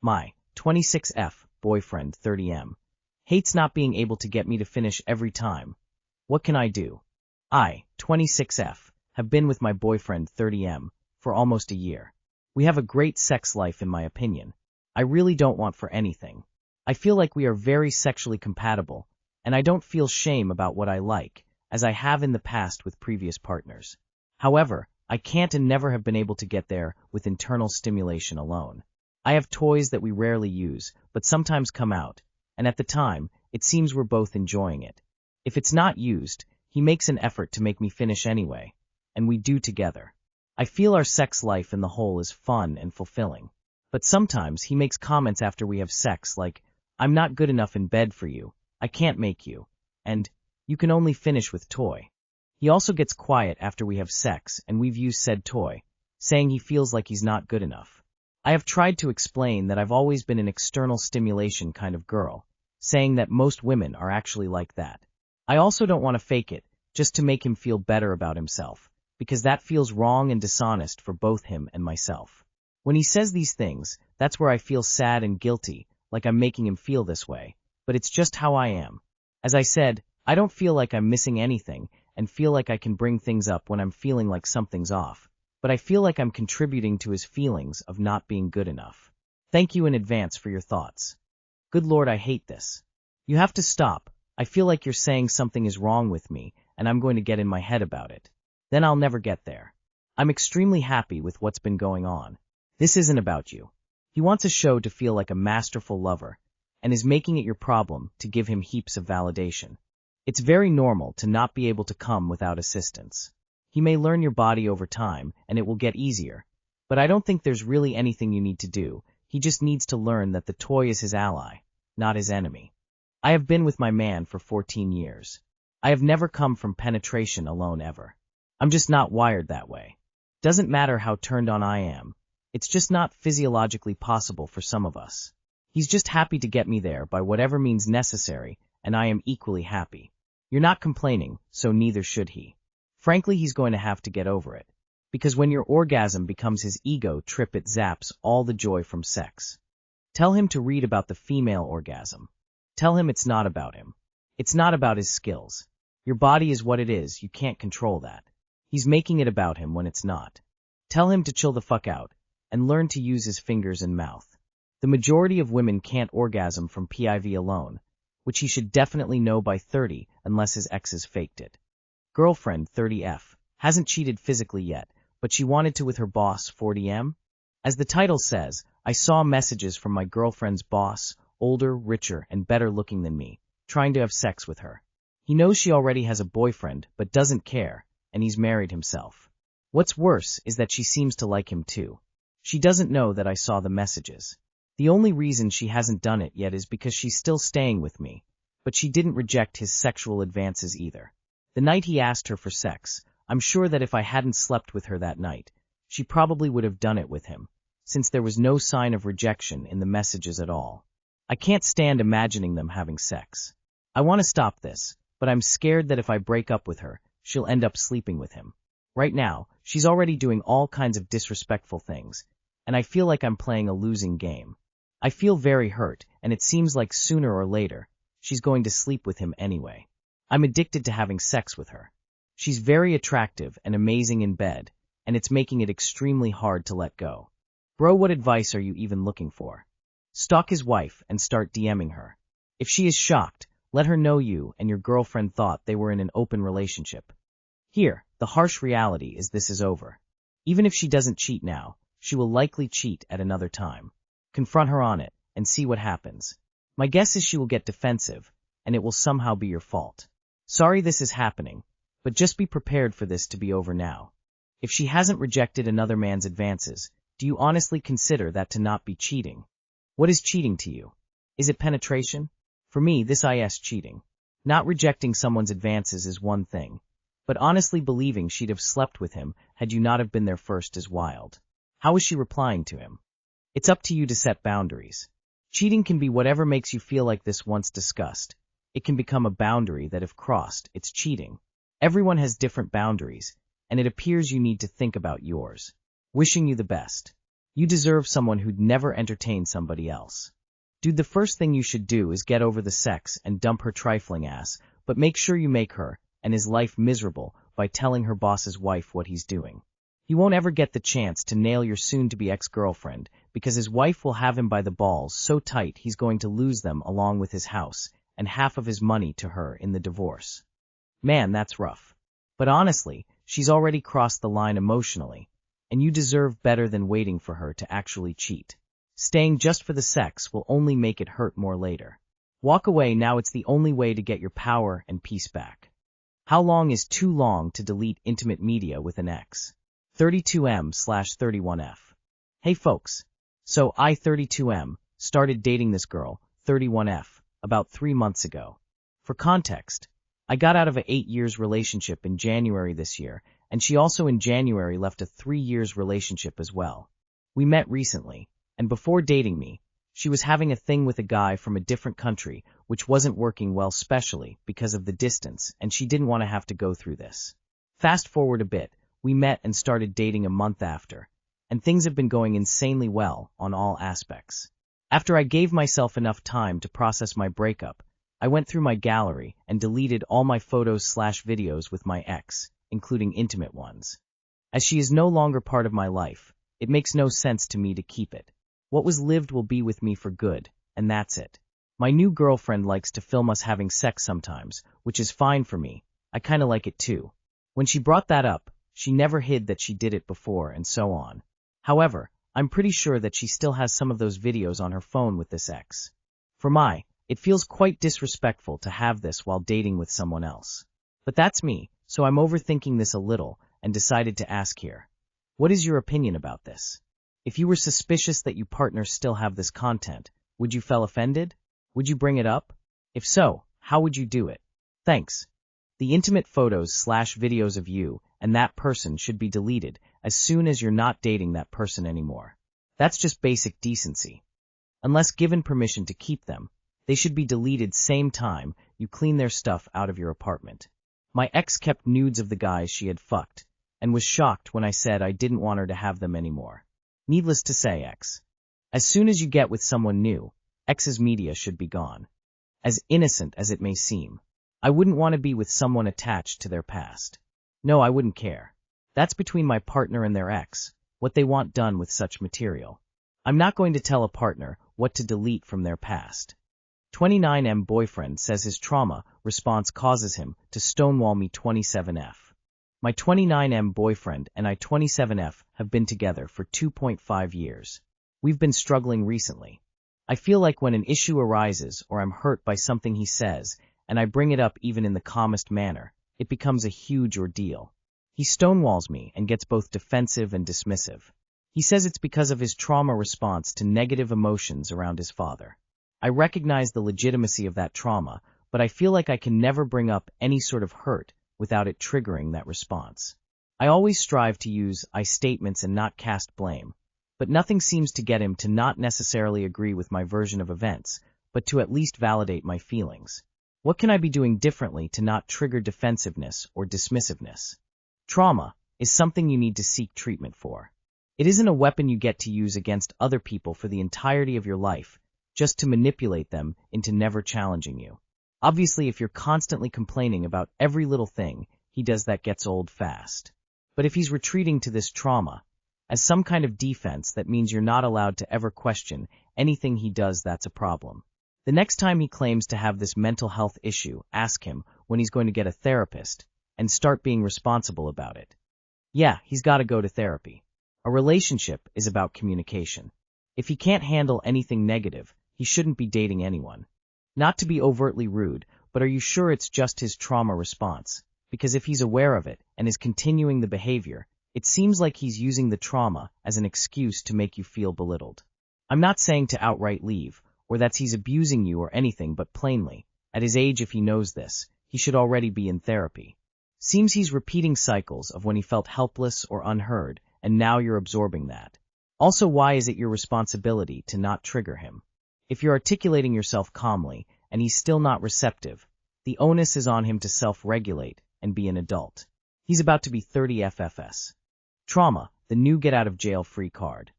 My 26F boyfriend 30M hates not being able to get me to finish every time. What can I do? I, 26F, have been with my boyfriend 30M for almost a year. We have a great sex life in my opinion. I really don't want for anything. I feel like we are very sexually compatible, and I don't feel shame about what I like, as I have in the past with previous partners. However, I can't and never have been able to get there with internal stimulation alone. I have toys that we rarely use, but sometimes come out, and at the time, it seems we're both enjoying it. If it's not used, he makes an effort to make me finish anyway, and we do together. I feel our sex life in the whole is fun and fulfilling. But sometimes he makes comments after we have sex like, "I'm not good enough in bed for you, I can't make you," and "You can only finish with toy." He also gets quiet after we have sex and we've used said toy, saying he feels like he's not good enough. I have tried to explain that I've always been an external stimulation kind of girl, saying that most women are actually like that. I also don't want to fake it, just to make him feel better about himself, because that feels wrong and dishonest for both him and myself. When he says these things, that's where I feel sad and guilty, like I'm making him feel this way, but it's just how I am. As I said, I don't feel like I'm missing anything and feel like I can bring things up when I'm feeling like something's off, but I feel like I'm contributing to his feelings of not being good enough. Thank you in advance for your thoughts. Good Lord, I hate this. You have to stop. I feel like you're saying something is wrong with me, and I'm going to get in my head about it. Then I'll never get there. I'm extremely happy with what's been going on. This isn't about you. He wants a show to feel like a masterful lover, and is making it your problem to give him heaps of validation. It's very normal to not be able to come without assistance. He may learn your body over time, and it will get easier, but I don't think there's really anything you need to do. He just needs to learn that the toy is his ally, not his enemy. I have been with my man for 14 years. I have never come from penetration alone ever. I'm just not wired that way. Doesn't matter how turned on I am. It's just not physiologically possible for some of us. He's just happy to get me there by whatever means necessary, and I am equally happy. You're not complaining, so neither should he. Frankly, he's going to have to get over it. Because when your orgasm becomes his ego trip, it zaps all the joy from sex. Tell him to read about the female orgasm. Tell him it's not about him. It's not about his skills. Your body is what it is, you can't control that. He's making it about him when it's not. Tell him to chill the fuck out, and learn to use his fingers and mouth. The majority of women can't orgasm from PIV alone, which he should definitely know by 30 unless his exes faked it. Girlfriend 30F hasn't cheated physically yet, but she wanted to with her boss 40M? As the title says, I saw messages from my girlfriend's boss, older, richer, and better looking than me, trying to have sex with her. He knows she already has a boyfriend, but doesn't care, and he's married himself. What's worse is that she seems to like him too. She doesn't know that I saw the messages. The only reason she hasn't done it yet is because she's still staying with me, but she didn't reject his sexual advances either. The night he asked her for sex, I'm sure that if I hadn't slept with her that night, she probably would have done it with him, since there was no sign of rejection in the messages at all. I can't stand imagining them having sex. I want to stop this, but I'm scared that if I break up with her, she'll end up sleeping with him. Right now, she's already doing all kinds of disrespectful things, and I feel like I'm playing a losing game. I feel very hurt, and it seems like sooner or later, she's going to sleep with him anyway. I'm addicted to having sex with her. She's very attractive and amazing in bed, and it's making it extremely hard to let go. Bro, what advice are you even looking for? Stalk his wife and start DMing her. If she is shocked, let her know you and your girlfriend thought they were in an open relationship. Here, the harsh reality is this is over. Even if she doesn't cheat now, she will likely cheat at another time. Confront her on it and see what happens. My guess is she will get defensive, and it will somehow be your fault. Sorry this is happening, but just be prepared for this to be over now. If she hasn't rejected another man's advances, do you honestly consider that to not be cheating? What is cheating to you? Is it penetration? For me, this is cheating. Not rejecting someone's advances is one thing, but honestly believing she'd have slept with him had you not have been there first is wild. How is she replying to him? It's up to you to set boundaries. Cheating can be whatever makes you feel like this once discussed. It can become a boundary that if crossed, it's cheating. Everyone has different boundaries, and it appears you need to think about yours. Wishing you the best. You deserve someone who'd never entertain somebody else. Dude, the first thing you should do is get over the sex and dump her trifling ass, but make sure you make her and his life miserable by telling her boss's wife what he's doing. He won't ever get the chance to nail your soon-to-be ex-girlfriend because his wife will have him by the balls so tight he's going to lose them along with his house and half of his money to her in the divorce. Man, that's rough. But honestly, she's already crossed the line emotionally, and you deserve better than waiting for her to actually cheat. Staying just for the sex will only make it hurt more later. Walk away now, it's the only way to get your power and peace back. How long is too long to delete intimate media with an ex? 32M/31F. Hey folks. So I, 32M, started dating this girl, 31F, about 3 months ago. For context, I got out of a 8 years relationship in January this year, and she also in January left a 3 years relationship as well. We met recently, and before dating me, she was having a thing with a guy from a different country, which wasn't working well, especially because of the distance, and she didn't want to have to go through this. Fast forward a bit, we met and started dating a month after, and things have been going insanely well on all aspects. After I gave myself enough time to process my breakup, I went through my gallery and deleted all my photos/videos with my ex, including intimate ones. As she is no longer part of my life, it makes no sense to me to keep it. What was lived will be with me for good, and that's it. My new girlfriend likes to film us having sex sometimes, which is fine for me. I kinda like it too. When she brought that up, she never hid that she did it before and so on. However, I'm pretty sure that she still has some of those videos on her phone with this ex. It feels quite disrespectful to have this while dating with someone else. But that's me, so I'm overthinking this a little and decided to ask here. What is your opinion about this? If you were suspicious that your partner still have this content, would you feel offended? Would you bring it up? If so, how would you do it? Thanks. The intimate photos/videos of you and that person should be deleted as soon as you're not dating that person anymore. That's just basic decency. Unless given permission to keep them, they should be deleted same time you clean their stuff out of your apartment. My ex kept nudes of the guys she had fucked, and was shocked when I said I didn't want her to have them anymore. Needless to say, ex. As soon as you get with someone new, ex's media should be gone. As innocent as it may seem, I wouldn't want to be with someone attached to their past. No, I wouldn't care. That's between my partner and their ex, what they want done with such material. I'm not going to tell a partner what to delete from their past. 29M boyfriend says his trauma response causes him to stonewall me. 27F. My 29M boyfriend and I 27F have been together for 2.5 years. We've been struggling recently. I feel like when an issue arises or I'm hurt by something he says, and I bring it up even in the calmest manner, it becomes a huge ordeal. He stonewalls me and gets both defensive and dismissive. He says it's because of his trauma response to negative emotions around his father. I recognize the legitimacy of that trauma, but I feel like I can never bring up any sort of hurt without it triggering that response. I always strive to use I statements and not cast blame, but nothing seems to get him to not necessarily agree with my version of events, but to at least validate my feelings. What can I be doing differently to not trigger defensiveness or dismissiveness? Trauma is something you need to seek treatment for. It isn't a weapon you get to use against other people for the entirety of your life, just to manipulate them into never challenging you. Obviously, if you're constantly complaining about every little thing he does, that gets old fast. But if he's retreating to this trauma as some kind of defense, that means you're not allowed to ever question anything he does. That's a problem. The next time he claims to have this mental health issue, ask him when he's going to get a therapist and start being responsible about it. Yeah, he's got to go to therapy. A relationship is about communication. If he can't handle anything negative, he shouldn't be dating anyone. Not to be overtly rude, but are you sure it's just his trauma response? Because if he's aware of it and is continuing the behavior, it seems like he's using the trauma as an excuse to make you feel belittled. I'm not saying to outright leave, or that he's abusing you or anything, but plainly, at his age, if he knows this, he should already be in therapy. Seems he's repeating cycles of when he felt helpless or unheard, and now you're absorbing that. Also, why is it your responsibility to not trigger him? If you're articulating yourself calmly and he's still not receptive, the onus is on him to self-regulate and be an adult. He's about to be 30 FFS. Trauma, the new get-out-of-jail-free card.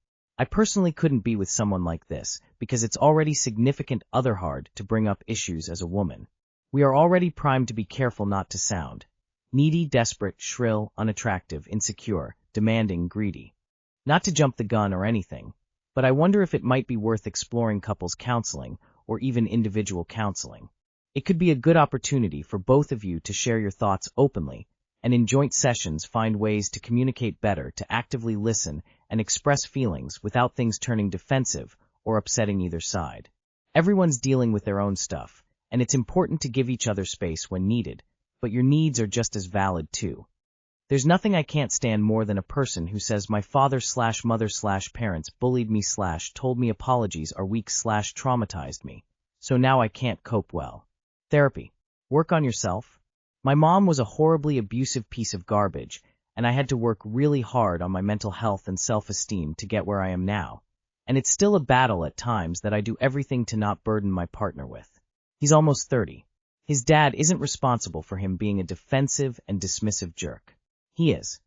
I personally couldn't be with someone like this, because it's already significant other hard to bring up issues as a woman. We are already primed to be careful not to sound needy, desperate, shrill, unattractive, insecure, demanding, greedy. Not to jump the gun or anything, but I wonder if it might be worth exploring couples counseling or even individual counseling. It could be a good opportunity for both of you to share your thoughts openly, and in joint sessions find ways to communicate better, to actively listen and express feelings without things turning defensive or upsetting either side. Everyone's dealing with their own stuff, and it's important to give each other space when needed, but your needs are just as valid too. There's nothing I can't stand more than a person who says my father/mother/parents bullied me/told me apologies are weak/traumatized me, so now I can't cope well. Therapy. Work on yourself. My mom was a horribly abusive piece of garbage, and I had to work really hard on my mental health and self-esteem to get where I am now. And it's still a battle at times that I do everything to not burden my partner with. He's almost 30. His dad isn't responsible for him being a defensive and dismissive jerk. He is.